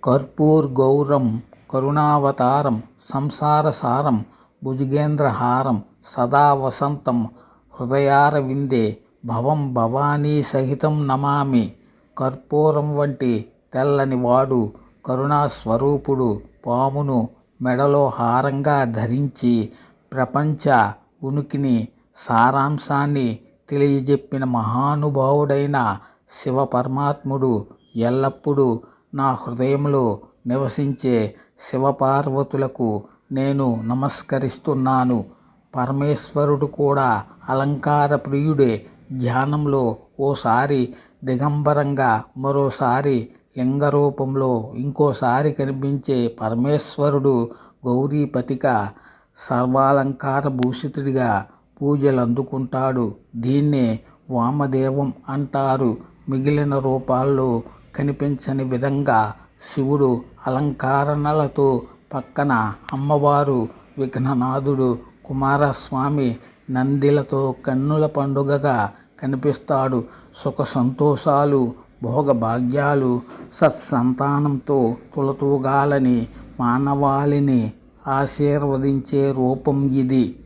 కర్పూరగౌరం కరుణావతారం సంసారసారం భుజగేంద్రహారం సదా వసంతం హృదయారవిందే భవం భవానీ సహితం నమామి. కర్పూరం వంటి తెల్లని వాడు కరుణాస్వరూపుడు పామును మెడలో హారంగా ధరించి ప్రపంచ ఉనికిని సారాంశాన్ని తెలియజెప్పిన మహానుభావుడైన శివ పరమాత్ముడు ఎల్లప్పుడూ నా హృదయంలో నివసించే శివపార్వతులకు నేను నమస్కరిస్తున్నాను. పరమేశ్వరుడు కూడా అలంకార ప్రియుడే. ధ్యానంలో ఓసారి దిగంబరంగా మరోసారి లింగరూపంలో ఇంకోసారి కనిపించే పరమేశ్వరుడు గౌరీపతిగా సర్వాలంకార భూషితుడిగా పూజలు అందుకుంటాడు. దీన్నే వామదేవం అంటారు. మిగిలిన రూపాల్లో కనిపించని విధంగా శివుడు అలంకరణలతో పక్కన అమ్మవారు విఘ్ననాథుడు కుమారస్వామి నందిలతో కన్నుల పండుగగా కనిపిస్తాడు. సుఖ సంతోషాలు భోగభాగ్యాలు సత్సంతానంతో తులతూగాలని మానవాళిని ఆశీర్వదించే రూపం ఇది.